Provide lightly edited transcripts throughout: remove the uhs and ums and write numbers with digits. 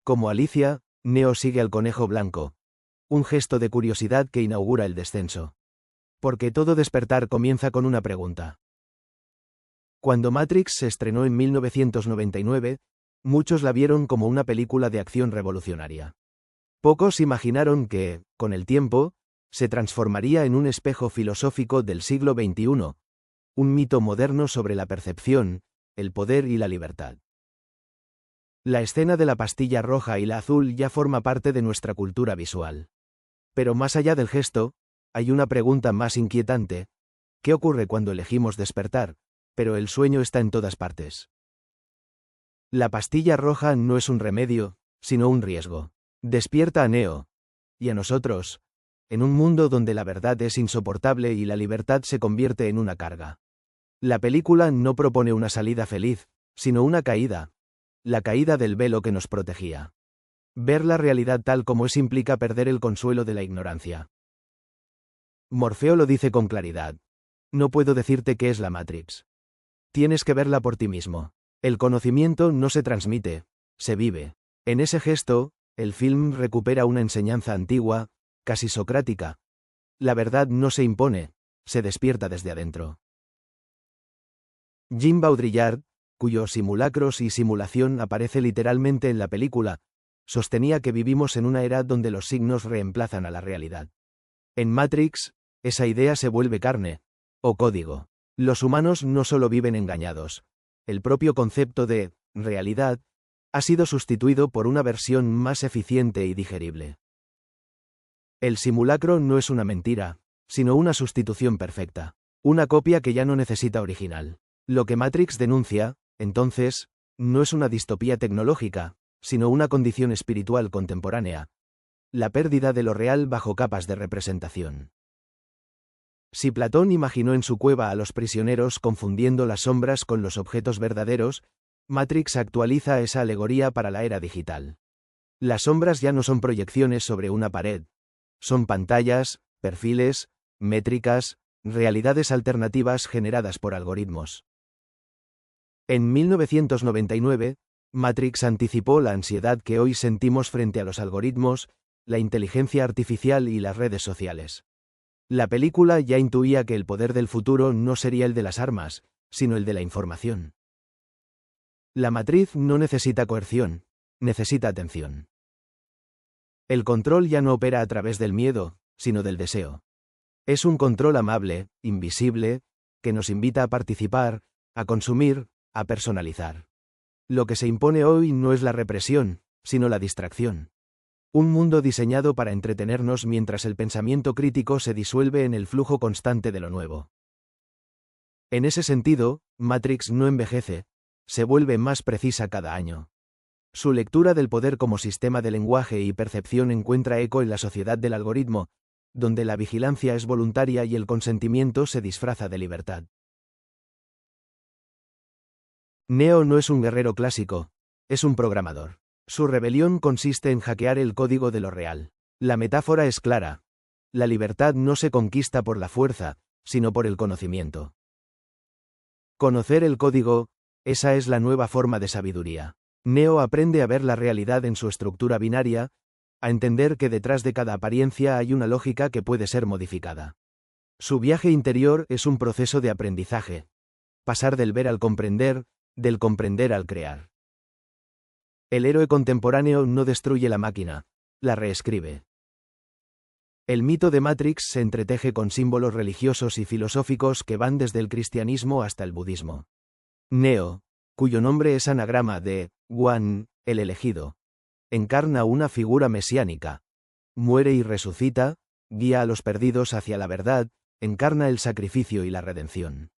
Como Alicia, Neo sigue al conejo blanco. Un gesto de curiosidad que inaugura el descenso. Porque todo despertar comienza con una pregunta. Cuando Matrix se estrenó en 1999, muchos la vieron como una película de acción revolucionaria. Pocos imaginaron que, con el tiempo, se transformaría en un espejo filosófico del siglo XXI, un mito moderno sobre la percepción, el poder y la libertad. La escena de la pastilla roja y la azul ya forma parte de nuestra cultura visual. Pero más allá del gesto, hay una pregunta más inquietante. ¿Qué ocurre cuando elegimos despertar, pero el sueño está en todas partes? La pastilla roja no es un remedio, sino un riesgo. Despierta a Neo. Y a nosotros, en un mundo donde la verdad es insoportable y la libertad se convierte en una carga. La película no propone una salida feliz, sino una caída. La caída del velo que nos protegía. Ver la realidad tal como es implica perder el consuelo de la ignorancia. Morfeo lo dice con claridad. No puedo decirte qué es la Matrix. Tienes que verla por ti mismo. El conocimiento no se transmite, se vive. En ese gesto, el film recupera una enseñanza antigua, casi socrática. La verdad no se impone, se despierta desde adentro. Jean Baudrillard, cuyo simulacros y simulación aparece literalmente en la película, sostenía que vivimos en una era donde los signos reemplazan a la realidad. En Matrix, esa idea se vuelve carne, o código. Los humanos no solo viven engañados. El propio concepto de realidad ha sido sustituido por una versión más eficiente y digerible. El simulacro no es una mentira, sino una sustitución perfecta. Una copia que ya no necesita original. Lo que Matrix denuncia, entonces, no es una distopía tecnológica, sino una condición espiritual contemporánea. La pérdida de lo real bajo capas de representación. Si Platón imaginó en su cueva a los prisioneros confundiendo las sombras con los objetos verdaderos, Matrix actualiza esa alegoría para la era digital. Las sombras ya no son proyecciones sobre una pared. Son pantallas, perfiles, métricas, realidades alternativas generadas por algoritmos. En 1999, Matrix anticipó la ansiedad que hoy sentimos frente a los algoritmos, la inteligencia artificial y las redes sociales. La película ya intuía que el poder del futuro no sería el de las armas, sino el de la información. La matriz no necesita coerción, necesita atención. El control ya no opera a través del miedo, sino del deseo. Es un control amable, invisible, que nos invita a participar, a consumir, a personalizar. Lo que se impone hoy no es la represión, sino la distracción. Un mundo diseñado para entretenernos mientras el pensamiento crítico se disuelve en el flujo constante de lo nuevo. En ese sentido, Matrix no envejece, se vuelve más precisa cada año. Su lectura del poder como sistema de lenguaje y percepción encuentra eco en la sociedad del algoritmo, donde la vigilancia es voluntaria y el consentimiento se disfraza de libertad. Neo no es un guerrero clásico, es un programador. Su rebelión consiste en hackear el código de lo real. La metáfora es clara. La libertad no se conquista por la fuerza, sino por el conocimiento. Conocer el código, esa es la nueva forma de sabiduría. Neo aprende a ver la realidad en su estructura binaria, a entender que detrás de cada apariencia hay una lógica que puede ser modificada. Su viaje interior es un proceso de aprendizaje. Pasar del ver al comprender, del comprender al crear. El héroe contemporáneo no destruye la máquina, la reescribe. El mito de Matrix se entreteje con símbolos religiosos y filosóficos que van desde el cristianismo hasta el budismo. Neo, cuyo nombre es anagrama de One, el elegido, encarna una figura mesiánica. Muere y resucita, guía a los perdidos hacia la verdad, encarna el sacrificio y la redención.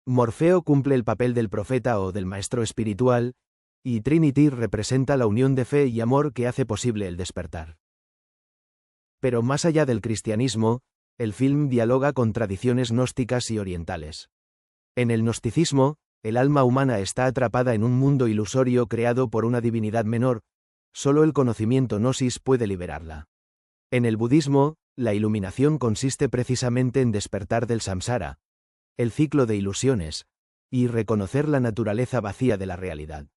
Morfeo cumple el papel del profeta o del maestro espiritual, y Trinity representa la unión de fe y amor que hace posible el despertar. Pero más allá del cristianismo, el film dialoga con tradiciones gnósticas y orientales. En el gnosticismo, el alma humana está atrapada en un mundo ilusorio creado por una divinidad menor, solo el conocimiento gnosis puede liberarla. En el budismo, la iluminación consiste precisamente en despertar del samsara, el ciclo de ilusiones, y reconocer la naturaleza vacía de la realidad.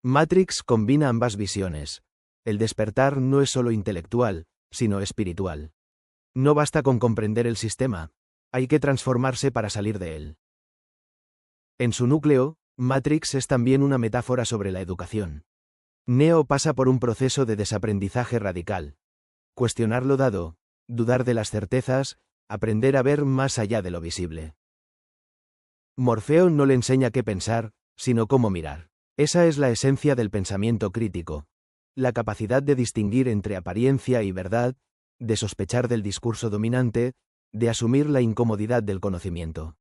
Matrix combina ambas visiones. El despertar no es solo intelectual, sino espiritual. No basta con comprender el sistema, hay que transformarse para salir de él. En su núcleo, Matrix es también una metáfora sobre la educación. Neo pasa por un proceso de desaprendizaje radical. Cuestionar lo dado, dudar de las certezas, aprender a ver más allá de lo visible. Morfeo no le enseña qué pensar, sino cómo mirar. Esa es la esencia del pensamiento crítico. La capacidad de distinguir entre apariencia y verdad, de sospechar del discurso dominante, de asumir la incomodidad del conocimiento.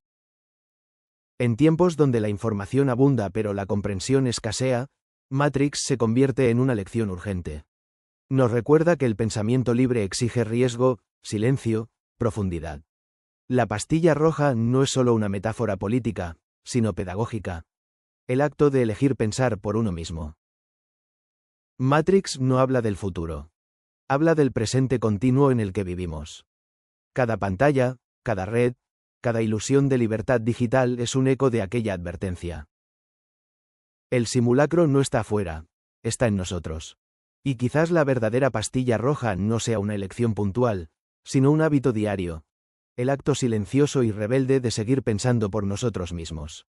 En tiempos donde la información abunda pero la comprensión escasea, Matrix se convierte en una lección urgente. Nos recuerda que el pensamiento libre exige riesgo, silencio, profundidad. La pastilla roja no es solo una metáfora política, sino pedagógica. El acto de elegir pensar por uno mismo. Matrix no habla del futuro. Habla del presente continuo en el que vivimos. Cada pantalla, cada red, cada ilusión de libertad digital es un eco de aquella advertencia. El simulacro no está afuera, está en nosotros. Y quizás la verdadera pastilla roja no sea una elección puntual, sino un hábito diario, el acto silencioso y rebelde de seguir pensando por nosotros mismos.